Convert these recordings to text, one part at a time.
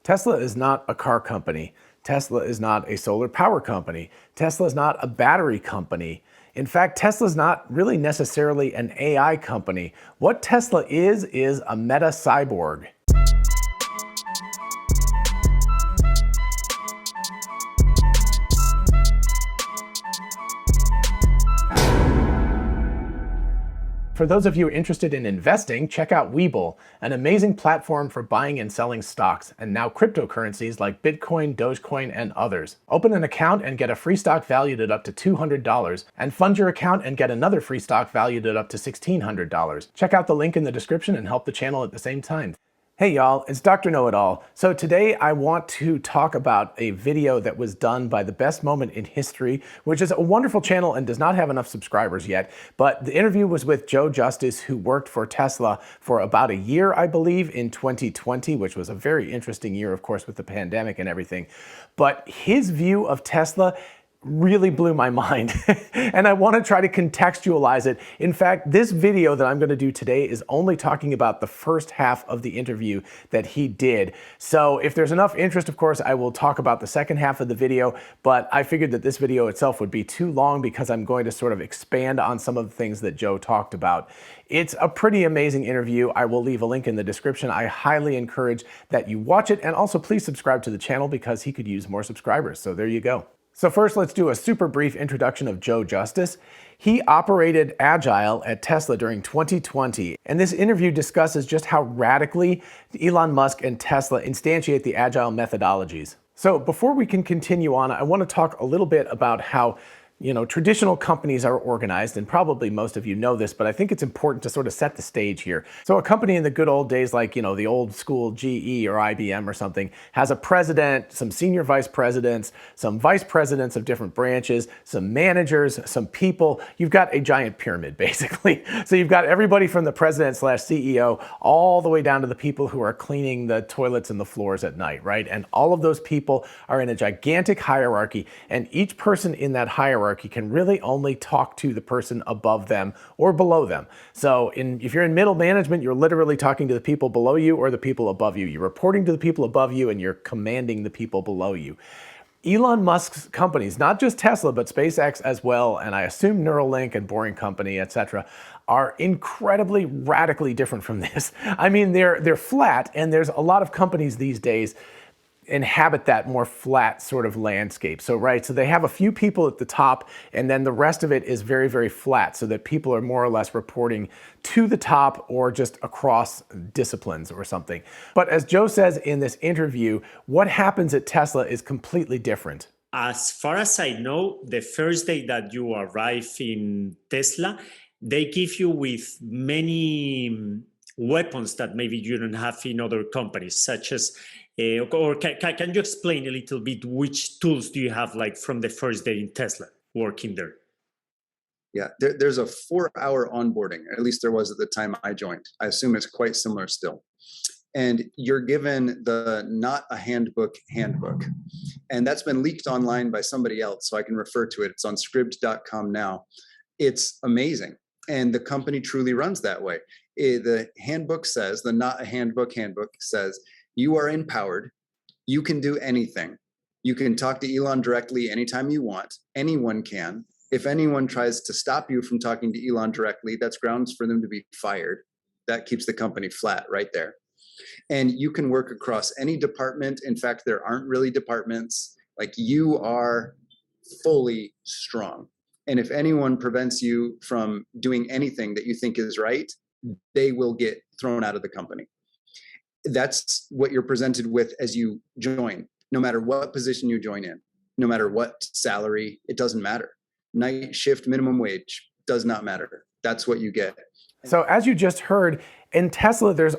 Tesla is not a car company. Tesla is not a solar power company. Tesla is not a battery company. In fact, Tesla is not really necessarily an AI company. What Tesla is a meta cyborg. For those of you interested in investing, check out WeBull, an amazing platform for buying and selling stocks, and now cryptocurrencies like Bitcoin, Dogecoin, and others. Open an account and get a free stock valued at up to $200, and fund your account and get another free stock valued at up to $1,600. Check out the link in the description and help the channel at the same time. Hey y'all, it's Dr. Know-It-All. So today I want to talk about a video that was done by The Best Moment in History, which is a wonderful channel and does not have enough subscribers yet. But the interview was with Joe Justice, who worked for Tesla for about a year, I believe, in 2020, which was a very interesting year, of course, with the pandemic and everything. But his view of Tesla really blew my mind. And I want to try to contextualize it. In fact, this video that I'm going to do today is only talking about the first half of the interview that he did. So if there's enough interest, of course, I will talk about the second half of the video, but I figured that this video itself would be too long because I'm going to sort of expand on some of the things that Joe talked about. It's a pretty amazing interview. I will leave a link in the description. I highly encourage that you watch it, and also please subscribe to the channel because he could use more subscribers. So there you go. So first, let's do a super brief introduction of Joe Justice. He operated Agile at Tesla during 2020, and this interview discusses just how radically Elon Musk and Tesla instantiate the Agile methodologies. So before we can continue on, I want to talk a little bit about how traditional companies are organized, and probably most of you know this, but I think it's important to sort of set the stage here. So a company in the good old days, like, the old school GE or IBM or something, has a president, some senior vice presidents, some vice presidents of different branches, some managers, some people. You've got a giant pyramid, basically. So you've got everybody from the president / CEO all the way down to the people who are cleaning the toilets and the floors at night, right? And all of those people are in a gigantic hierarchy, and each person in that hierarchy can really only talk to the person above them or below them. So if you're in middle management, you're literally talking to the people below you or the people above you. You're reporting to the people above you and you're commanding the people below you. Elon Musk's companies, not just Tesla, but SpaceX as well, and I assume Neuralink and Boring Company, etc., are incredibly radically different from this. I mean, they're flat, and there's a lot of companies these days inhabit that more flat sort of landscape. So they have a few people at the top, and then the rest of it is very, very flat, so that people are more or less reporting to the top or just across disciplines or something. But as Joe says in this interview, what happens at Tesla is completely different. As far as I know, the first day that you arrive in Tesla, they give you with many weapons that maybe you don't have in other companies, such as or can you explain a little bit which tools do you have, like, from the first day in Tesla working there? Yeah, there's a 4-hour onboarding, at least there was at the time I joined. I assume it's quite similar still. And you're given the not a handbook, and that's been leaked online by somebody else, so I can refer to it. It's on scribd.com now. It's amazing, and the company truly runs that way. The handbook says, the not a handbook says, you are empowered. You can do anything. You can talk to Elon directly anytime you want. Anyone can. If anyone tries to stop you from talking to Elon directly, that's grounds for them to be fired. That keeps the company flat right there. And you can work across any department. In fact, there aren't really departments. Like, you are fully strong. And if anyone prevents you from doing anything that you think is right, they will get thrown out of the company. That's what you're presented with as you join, no matter what position you join in, no matter what salary, it doesn't matter. Night shift, minimum wage, does not matter. That's what you get. So as you just heard, in Tesla, there's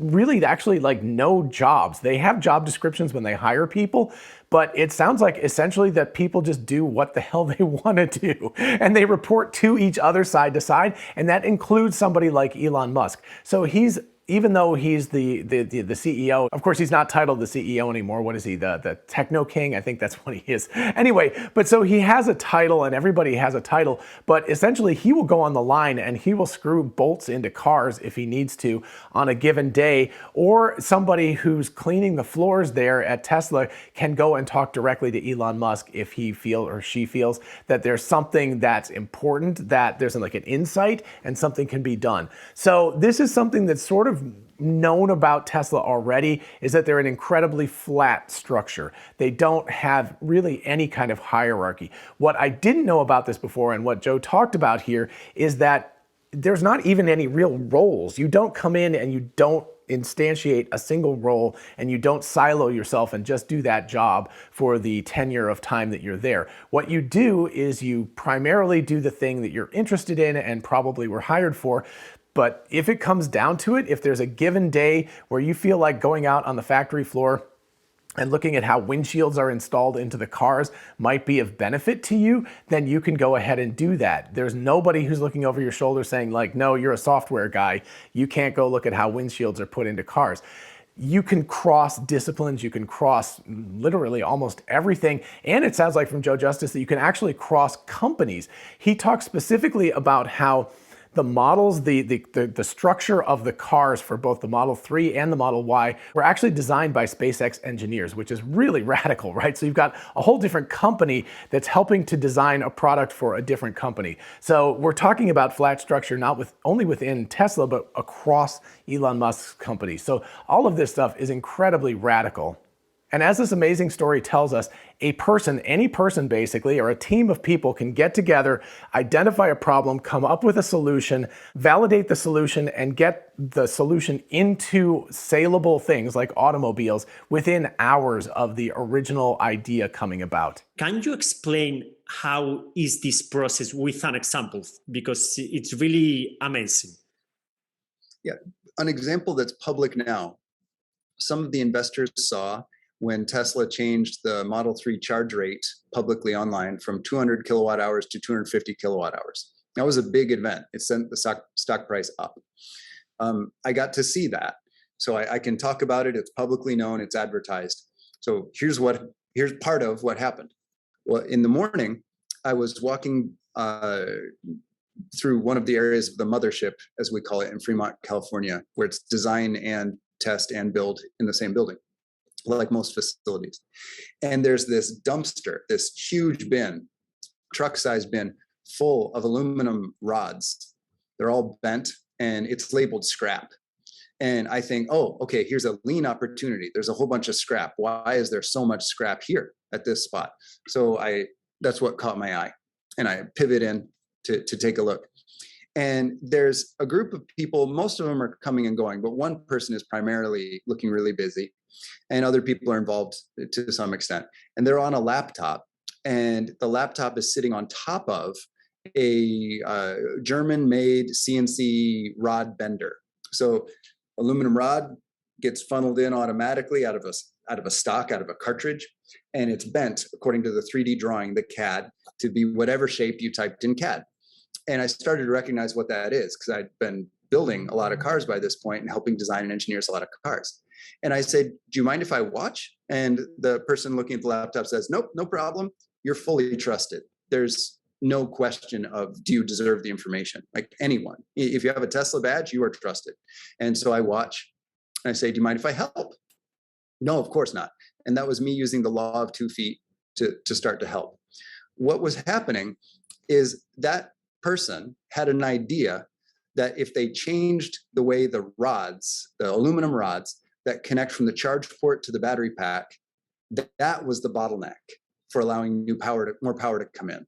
really actually like no jobs. They have job descriptions when they hire people, but it sounds like essentially that people just do what the hell they want to do. And they report to each other side to side, and that includes somebody like Elon Musk. So he's even though he's the CEO, of course, he's not titled the CEO anymore. What is he, the Techno King? I think that's what he is. Anyway, but so he has a title and everybody has a title, but essentially he will go on the line and he will screw bolts into cars if he needs to on a given day, or somebody who's cleaning the floors there at Tesla can go and talk directly to Elon Musk if he feels or she feels that there's something that's important, that there's like an insight and something can be done. So this is something that's sort of known about Tesla already, is that they're an incredibly flat structure. They don't have really any kind of hierarchy. What I didn't know about this before, and what Joe talked about here, is that there's not even any real roles. You don't come in and you don't instantiate a single role, and you don't silo yourself and just do that job for the tenure of time that you're there. What you do is you primarily do the thing that you're interested in and probably were hired for. But if it comes down to it, if there's a given day where you feel like going out on the factory floor and looking at how windshields are installed into the cars might be of benefit to you, then you can go ahead and do that. There's nobody who's looking over your shoulder saying like, no, you're a software guy. You can't go look at how windshields are put into cars. You can cross disciplines, you can cross literally almost everything. And it sounds like from Joe Justice that you can actually cross companies. He talks specifically about how the models, the structure of the cars for both the Model 3 and the Model Y were actually designed by SpaceX engineers, which is really radical, right? So you've got a whole different company that's helping to design a product for a different company. So we're talking about flat structure, not only within Tesla, but across Elon Musk's company. So all of this stuff is incredibly radical. And as this amazing story tells us, a person, any person basically, or a team of people can get together, identify a problem, come up with a solution, validate the solution, and get the solution into saleable things like automobiles within hours of the original idea coming about. Can you explain how is this process with an example? Because it's really amazing. Yeah, an example that's public now. Some of the investors saw when Tesla changed the Model 3 charge rate publicly online from 200 kilowatt hours to 250 kilowatt hours. That was a big event. It sent the stock price up. I got to see that. So I can talk about it. It's publicly known, it's advertised. So here's part of what happened. Well, in the morning, I was walking through one of the areas of the mothership, as we call it, in Fremont, California, where it's design and test and build in the same building, like most facilities. And there's this dumpster, this huge bin, truck-sized bin, full of aluminum rods. They're all bent and it's labeled scrap. And I think, oh, okay, here's a lean opportunity. There's a whole bunch of scrap. Why is there so much scrap here at this spot? So that's what caught my eye. And I pivot in to take a look. And there's a group of people, most of them are coming and going, but one person is primarily looking really busy. And other people are involved to some extent. And they're on a laptop, and the laptop is sitting on top of a German-made CNC rod bender. So aluminum rod gets funneled in automatically out of a stock, out of a cartridge, and it's bent according to the 3D drawing, the CAD, to be whatever shape you typed in CAD. And I started to recognize what that is, because I'd been building a lot of cars by this point and helping design and engineer a lot of cars. And I said, do you mind if I watch? And the person looking at the laptop says, nope, no problem. You're fully trusted. There's no question of, do you deserve the information? Like anyone, if you have a Tesla badge, you are trusted. And so I watch and I say, do you mind if I help? No, of course not. And that was me using the law of 2 feet to start to help. What was happening is that person had an idea that if they changed the way the rods, the aluminum rods that connect from the charge port to the battery pack, that was the bottleneck for allowing more power to come in.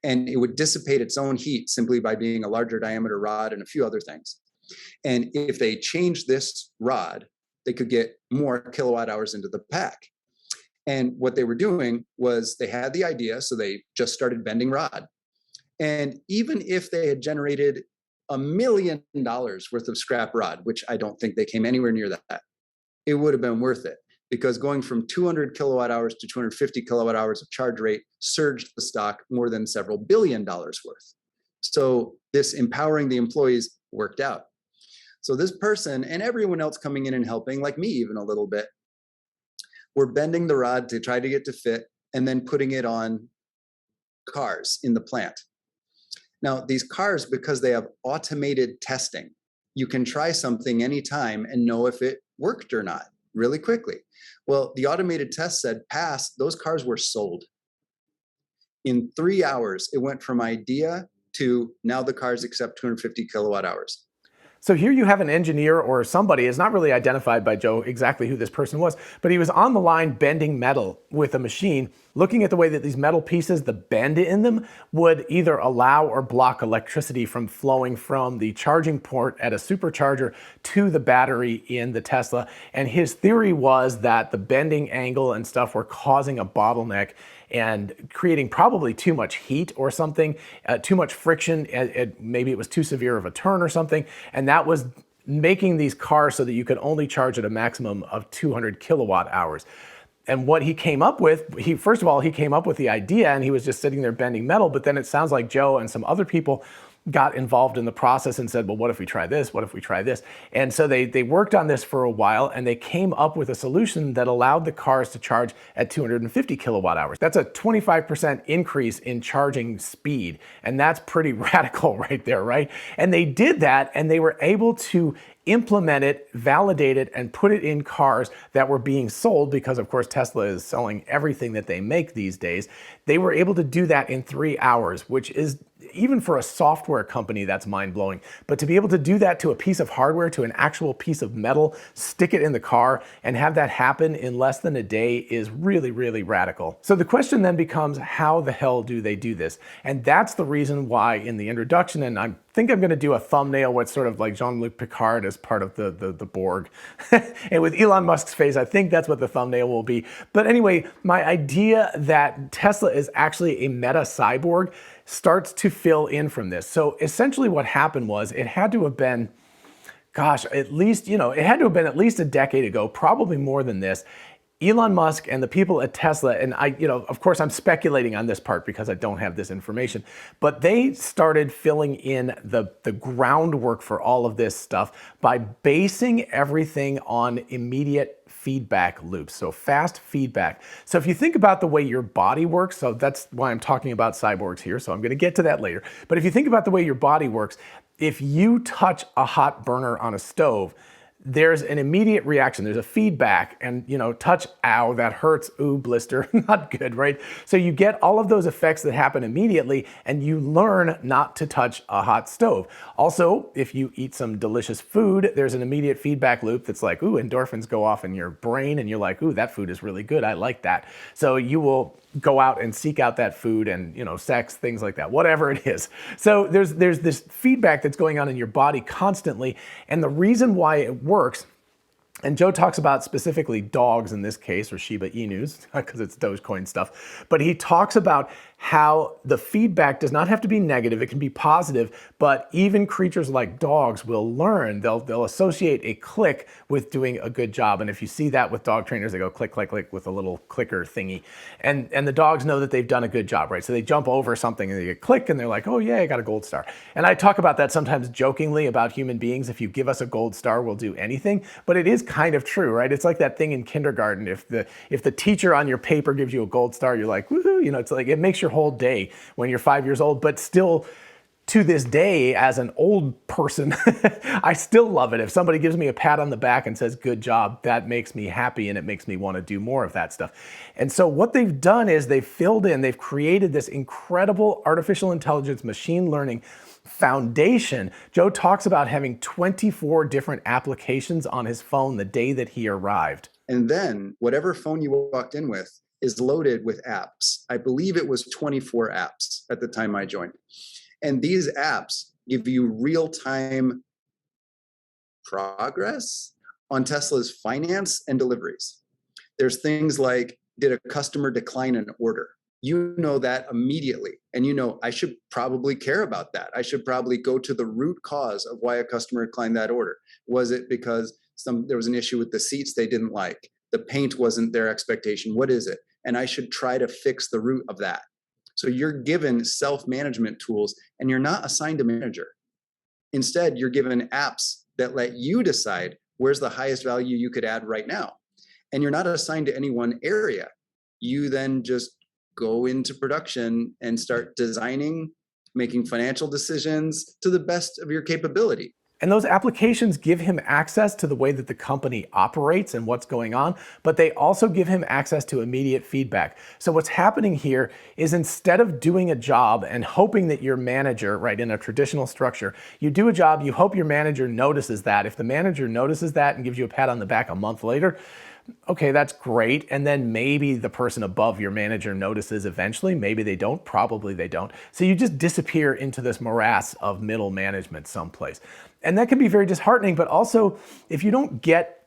And it would dissipate its own heat simply by being a larger diameter rod and a few other things. And if they changed this rod, they could get more kilowatt hours into the pack. And what they were doing was they had the idea, so they just started bending rod. And even if they had generated $1 million worth of scrap rod, which I don't think they came anywhere near that, it would have been worth it, because going from 200 kilowatt hours to 250 kilowatt hours of charge rate surged the stock more than several $1 billion worth. So this empowering the employees worked out. So this person and everyone else coming in and helping, like me even a little bit, we're bending the rod to try to get to fit and then putting it on cars in the plant. Now, these cars, because they have automated testing, you can try something anytime and know if it worked or not really quickly. Well, the automated test said pass, those cars were sold. In 3 hours, it went from idea to now the cars accept 250 kilowatt hours. So here you have an engineer or somebody, it's not really identified by Joe exactly who this person was, but he was on the line bending metal with a machine, looking at the way that these metal pieces, the bend in them, would either allow or block electricity from flowing from the charging port at a supercharger to the battery in the Tesla. And his theory was that the bending angle and stuff were causing a bottleneck and creating probably too much heat or something, too much friction, maybe it was too severe of a turn or something, and that was making these cars so that you could only charge at a maximum of 200 kilowatt hours. And what he came up with, first of all, he came up with the idea and he was just sitting there bending metal, but then it sounds like Joe and some other people got involved in the process and said, well, what if we try this? What if we try this? And so they worked on this for a while and they came up with a solution that allowed the cars to charge at 250 kilowatt hours. That's a 25% increase in charging speed. And that's pretty radical right there, right? And they did that and they were able to implement it, validate it, and put it in cars that were being sold because, of course, Tesla is selling everything that they make these days. They were able to do that in 3 hours, which is, even for a software company, that's mind-blowing. But to be able to do that to a piece of hardware, to an actual piece of metal, stick it in the car, and have that happen in less than a day is really, really radical. So the question then becomes, how the hell do they do this? And that's the reason why in the introduction, and I think I'm gonna do a thumbnail what's sort of like Jean-Luc Picard as part of the Borg. And with Elon Musk's face, I think that's what the thumbnail will be. But anyway, my idea that Tesla is actually a meta cyborg starts to fill in from this. So essentially what happened was it had to have been, gosh, at least, it had to have been at least a decade ago, probably more than this. Elon Musk and the people at Tesla, and of course I'm speculating on this part because I don't have this information, but they started filling in the groundwork for all of this stuff by basing everything on immediate feedback loops, so fast feedback. So if you think about the way your body works, so that's why I'm talking about cyborgs here, so I'm gonna get to that later, but if you think about the way your body works, if you touch a hot burner on a stove, there's an immediate reaction. There's a feedback and, touch, ow, that hurts, ooh, blister, not good, right? So you get all of those effects that happen immediately and you learn not to touch a hot stove. Also, if you eat some delicious food, there's an immediate feedback loop that's like, ooh, endorphins go off in your brain and you're like, ooh, that food is really good, I like that. So you will go out and seek out that food and, sex, things like that, whatever it is. So there's this feedback that's going on in your body constantly. And the reason why it works, and Joe talks about specifically dogs in this case, or Shiba Inus, because it's Dogecoin stuff, but he talks about how the feedback does not have to be negative, it can be positive, but even creatures like dogs will learn, they'll associate a click with doing a good job. And if you see that with dog trainers, they go click, click, click with a little clicker thingy. And the dogs know that they've done a good job, right? So they jump over something and they get click and they're like, oh yeah, I got a gold star. And I talk about that sometimes jokingly about human beings. If you give us a gold star, we'll do anything, but it is kind of true, right? It's like that thing in kindergarten. If the teacher on your paper gives you a gold star, you're like, woohoo, it's like, it makes your whole day when you're 5 years old, but still to this day, as an old person, I still love it. If somebody gives me a pat on the back and says, good job, that makes me happy and it makes me want to do more of that stuff. And so what they've done is they've created this incredible artificial intelligence, machine learning foundation. Joe talks about having 24 different applications on his phone the day that he arrived. And then whatever phone you walked in with is loaded with apps. I believe it was 24 apps at the time I joined. And these apps give you real-time progress on Tesla's finance and deliveries. There's things like, did a customer decline an order? You know that immediately. And I should probably care about that. I should probably go to the root cause of why a customer declined that order. Was it because there was an issue with the seats they didn't like? The paint wasn't their expectation. What is it? And I should try to fix the root of that. So you're given self-management tools and you're not assigned a manager. Instead, you're given apps that let you decide where's the highest value you could add right now. And you're not assigned to any one area. You then just go into production and start designing, making financial decisions to the best of your capability. And those applications give him access to the way that the company operates and what's going on, but they also give him access to immediate feedback. So what's happening here is instead of doing a job and hoping that your manager, right, in a traditional structure, you do a job, you hope your manager notices that. If the manager notices that and gives you a pat on the back a month later, okay, that's great. And then maybe the person above your manager notices eventually. Maybe they don't, probably they don't. So you just disappear into this morass of middle management someplace. And that can be very disheartening, but also if you don't get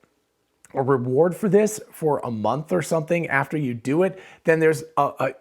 a reward for this for a month or something after you do it, then there's a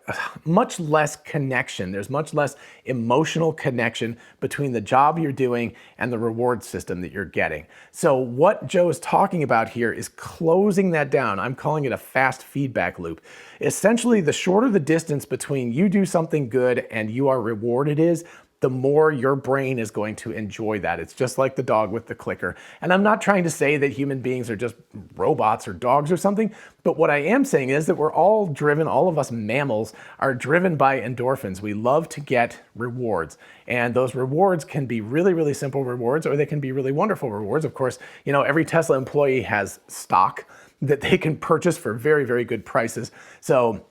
much less connection. There's much less emotional connection between the job you're doing and the reward system that you're getting. So what Joe is talking about here is closing that down. I'm calling it a fast feedback loop. Essentially, the shorter the distance between you do something good and you are rewarded is, the more your brain is going to enjoy that. It's just like the dog with the clicker. And I'm not trying to say that human beings are just robots or dogs or something, but what I am saying is that we're all driven, all of us mammals are driven by endorphins. We love to get rewards. And those rewards can be really, really simple rewards, or they can be really wonderful rewards. Of course, you know, every Tesla employee has stock that they can purchase for very, very good prices. So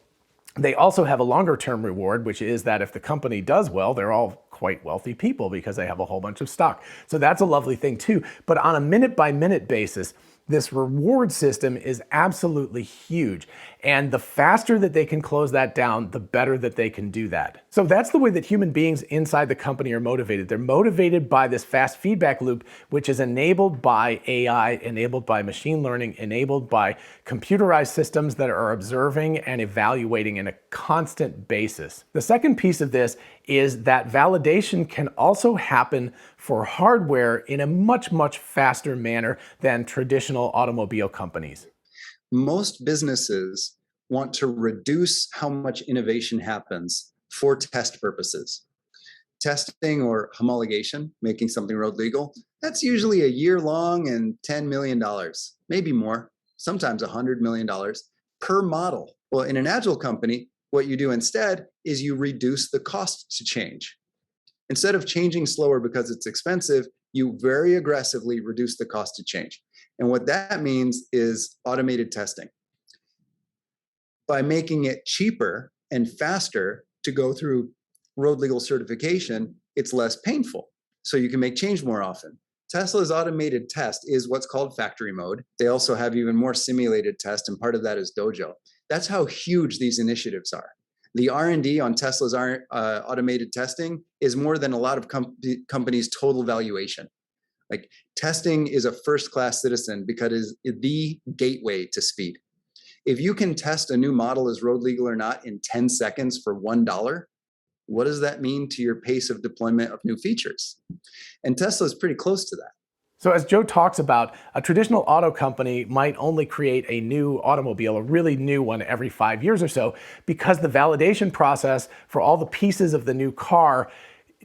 they also have a longer term reward, which is that if the company does well, they're all quite wealthy people because they have a whole bunch of stock. So that's a lovely thing too. But on a minute by minute basis, this reward system is absolutely huge. And the faster that they can close that down, the better that they can do that. So that's the way that human beings inside the company are motivated. They're motivated by this fast feedback loop, which is enabled by AI, enabled by machine learning, enabled by computerized systems that are observing and evaluating in a constant basis. The second piece of this is that validation can also happen for hardware in a much, much faster manner than traditional automobile companies. Most businesses want to reduce how much innovation happens for test purposes. Testing or homologation, making something road legal, that's usually a year long and $10 million, maybe more, sometimes $100 million per model. Well, in an agile company, what you do instead is you reduce the cost to change. Instead of changing slower because it's expensive, you very aggressively reduce the cost to change. And what that means is automated testing. By making it cheaper and faster to go through road legal certification, it's less painful. So you can make change more often. Tesla's automated test is what's called factory mode. They also have even more simulated test, and part of that is Dojo. That's how huge these initiatives are. The R&D on Tesla's automated testing is more than a lot of companies' total valuation. Like, testing is a first-class citizen because it is the gateway to speed. If you can test a new model as road legal or not in 10 seconds for $1, what does that mean to your pace of deployment of new features? And Tesla is pretty close to that. So as Joe talks about, a traditional auto company might only create a new automobile, a really new one, every 5 years or so, because the validation process for all the pieces of the new car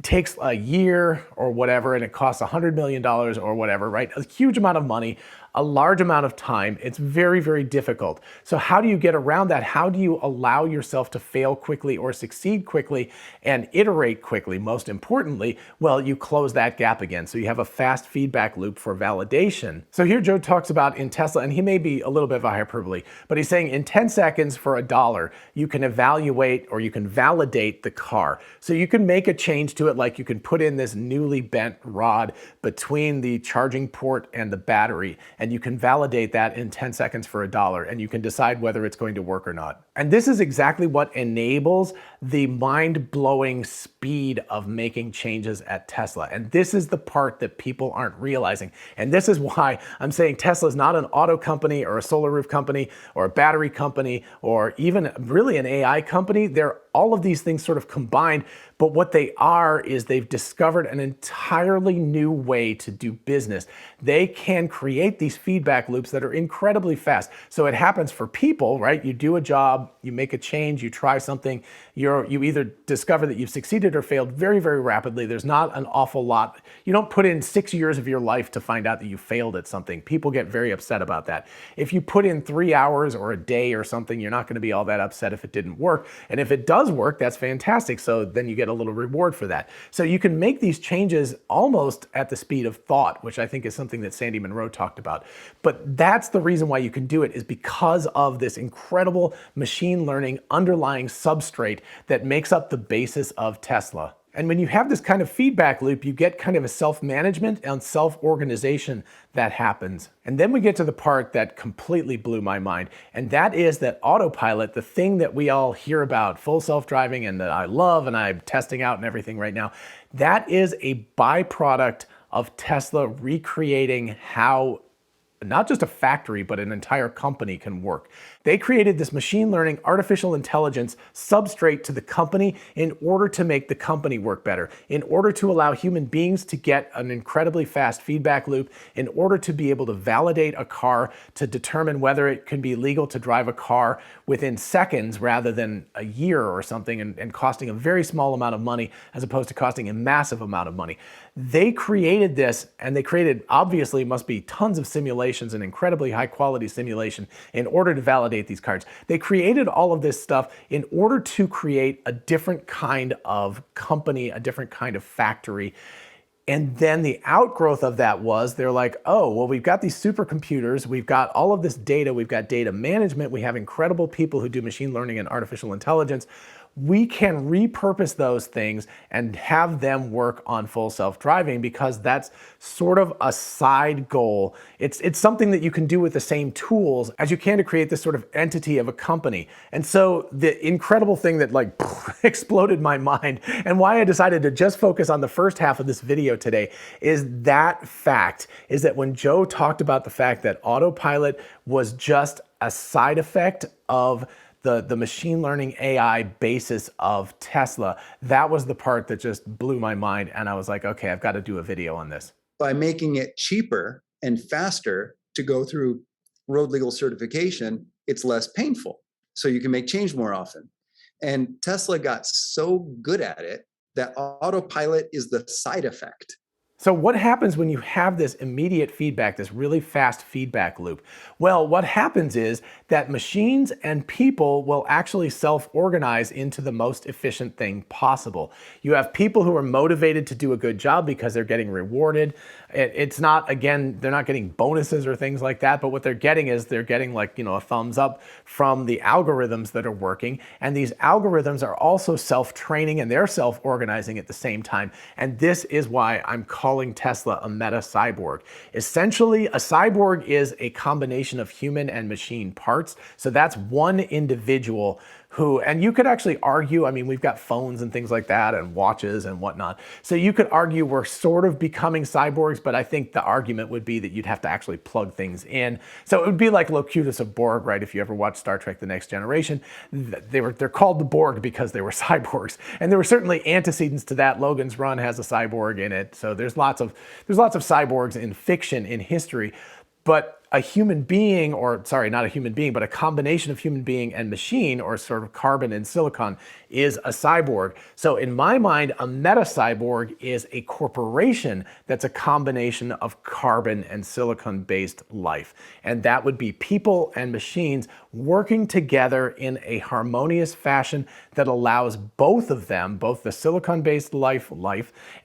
takes a year or whatever, and it costs $100 million or whatever, right? A huge amount of money, a large amount of time. It's very, very difficult. So how do you get around that? How do you allow yourself to fail quickly or succeed quickly and iterate quickly? Most importantly, well, you close that gap again. So you have a fast feedback loop for validation. So here Joe talks about in Tesla, and he may be a little bit of a hyperbole, but he's saying in 10 seconds for $1, you can evaluate or you can validate the car. So you can make a change to it, like you can put in this newly bent rod between the charging port and the battery, and you can validate that in 10 seconds for $1, and you can decide whether it's going to work or not. And this is exactly what enables the mind-blowing speed of making changes at Tesla. And this is the part that people aren't realizing. And this is why I'm saying Tesla is not an auto company or a solar roof company or a battery company or even really an AI company. They're all of these things sort of combined, but what they are is they've discovered an entirely new way to do business. They can create these these feedback loops that are incredibly fast. So it happens for people, right? You do a job, you make a change, you try something, you either discover that you've succeeded or failed very, very rapidly. There's not an awful lot. You don't put in 6 years of your life to find out that you failed at something. People get very upset about that. If you put in 3 hours or a day or something, you're not going to be all that upset if it didn't work. And if it does work, that's fantastic. So then you get a little reward for that. So you can make these changes almost at the speed of thought, which I think is something that Sandy Monroe talked about. But that's the reason why you can do it, is because of this incredible machine learning underlying substrate that makes up the basis of Tesla. And when you have this kind of feedback loop, you get kind of a self-management and self-organization that happens. And then we get to the part that completely blew my mind. And that is that autopilot, the thing that we all hear about, full self-driving, and that I love and I'm testing out and everything right now, that is a byproduct of Tesla recreating how not just a factory, but an entire company can work. They created this machine learning, artificial intelligence substrate to the company in order to make the company work better, in order to allow human beings to get an incredibly fast feedback loop, in order to be able to validate a car, to determine whether it can be legal to drive a car within seconds rather than a year or something, and costing a very small amount of money as opposed to costing a massive amount of money. They created this, and they created, obviously, must be tons of simulations and incredibly high quality simulation in order to validate these cards. They created all of this stuff in order to create a different kind of company, a different kind of factory. And then the outgrowth of that was, they're like, oh, well, we've got these supercomputers, we've got all of this data, we've got data management, we have incredible people who do machine learning and artificial intelligence. We can repurpose those things and have them work on full self-driving, because that's sort of a side goal. It's something that you can do with the same tools as you can to create this sort of entity of a company. And so the incredible thing that like exploded my mind, and why I decided to just focus on the first half of this video today, is that fact, is that when Joe talked about the fact that autopilot was just a side effect of the machine learning AI basis of Tesla, that was the part that just blew my mind. And I was like, okay, I've got to do a video on this. By making it cheaper and faster to go through road legal certification, it's less painful. So you can make change more often. And Tesla got so good at it that autopilot is the side effect. So what happens when you have this immediate feedback, this really fast feedback loop? Well, what happens is that machines and people will actually self-organize into the most efficient thing possible. You have people who are motivated to do a good job because they're getting rewarded. It's not, again, they're not getting bonuses or things like that, but what they're getting is they're getting, like, you know, a thumbs up from the algorithms that are working. And these algorithms are also self-training and they're self-organizing at the same time. And this is why I'm calling Tesla a meta cyborg. Essentially, a cyborg is a combination of human and machine parts. So that's one individual who, and you could actually argue, I mean, we've got phones and things like that and watches and whatnot. So you could argue we're sort of becoming cyborgs, but I think the argument would be that you'd have to actually plug things in. So it would be like Locutus of Borg, right? If you ever watched Star Trek: The Next Generation, they're called the Borg because they were cyborgs. And there were certainly antecedents to that. Logan's Run has a cyborg in it. So there's lots of cyborgs in fiction, in history. But a human being, or sorry, not a human being, but a combination of human being and machine, or sort of carbon and silicon, is a cyborg. So in my mind, a meta cyborg is a corporation that's a combination of carbon and silicon based life. And that would be people and machines working together in a harmonious fashion that allows both of them, both the silicon based life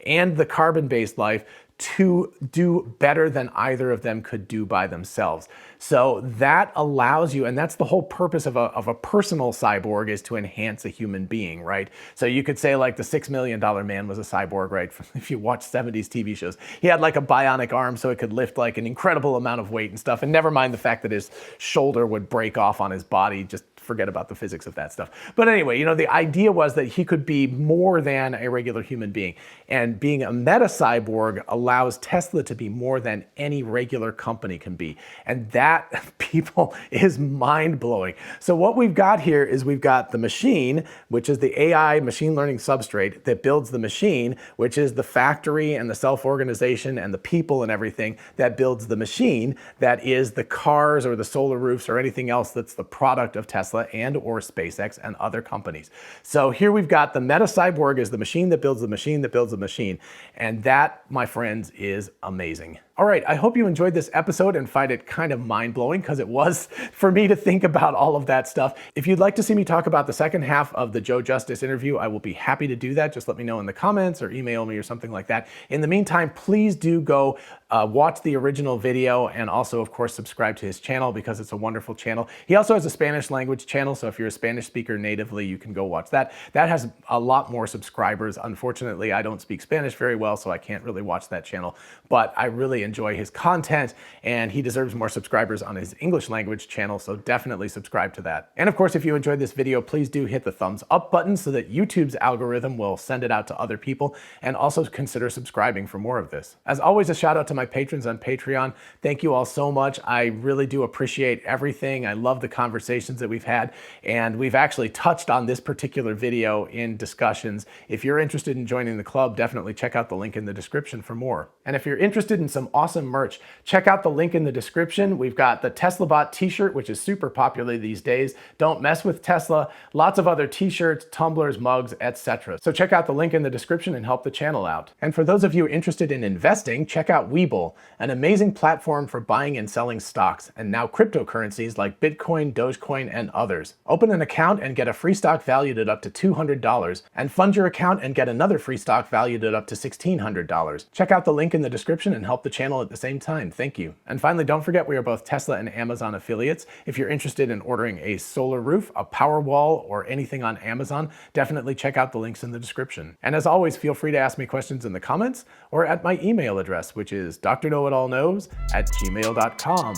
and the carbon based life, to do better than either of them could do by themselves. So that allows you, and that's the whole purpose of a personal cyborg, is to enhance a human being, right? So you could say like the $6 Million Man was a cyborg, right? If you watch 70s TV shows, he had like a bionic arm so it could lift like an incredible amount of weight and stuff. And never mind the fact that his shoulder would break off on his body just forget about the physics of that stuff. But anyway, the idea was that he could be more than a regular human being. And being a meta cyborg allows Tesla to be more than any regular company can be. And that, people, is mind-blowing. So what we've got here is we've got the machine, which is the AI machine learning substrate that builds the machine, which is the factory and the self-organization and the people and everything that builds the machine, that is the cars or the solar roofs or anything else that's the product of Tesla and or SpaceX and other companies. So here we've got the meta cyborg is the machine that builds the machine that builds the machine. And that, my friends, is amazing. All right, I hope you enjoyed this episode and find it kind of mind-blowing, because it was for me to think about all of that stuff. If you'd like to see me talk about the second half of the Joe Justice interview, I will be happy to do that. Just let me know in the comments or email me or something like that. In the meantime, please do go watch the original video, and also, of course, subscribe to his channel, because it's a wonderful channel. He also has a Spanish language channel, so if you're a Spanish speaker natively, you can go watch that. That has a lot more subscribers. Unfortunately, I don't speak Spanish very well, so I can't really watch that channel, but I really enjoy his content, and he deserves more subscribers on his English language channel, so definitely subscribe to that. And of course, if you enjoyed this video, please do hit the thumbs up button so that YouTube's algorithm will send it out to other people, and also consider subscribing for more of this. As always, a shout out to my patrons on Patreon. Thank you all so much. I really do appreciate everything. I love the conversations that we've had, and we've actually touched on this particular video in discussions. If you're interested in joining the club, definitely check out the link in the description for more. And if you're interested in some awesome merch, check out the link in the description. We've got the Tesla Bot t-shirt, which is super popular these days. Don't mess with Tesla. Lots of other t-shirts, tumblers, mugs, etc. So check out the link in the description and help the channel out. And for those of you interested in investing, check out WeBull, an amazing platform for buying and selling stocks, and now cryptocurrencies like Bitcoin, Dogecoin, and others. Open an account and get a free stock valued at up to $200, and fund your account and get another free stock valued at up to $1,600. Check out the link in the description and help the channel at the same time. Thank you. And finally, don't forget we are both Tesla and Amazon affiliates. If you're interested in ordering a solar roof, a power wall, or anything on Amazon, definitely check out the links in the description. And as always, feel free to ask me questions in the comments or at my email address, which is DrKnowItAllKnows@gmail.com.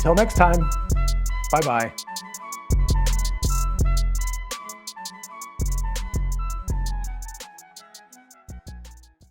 Till next time, bye-bye.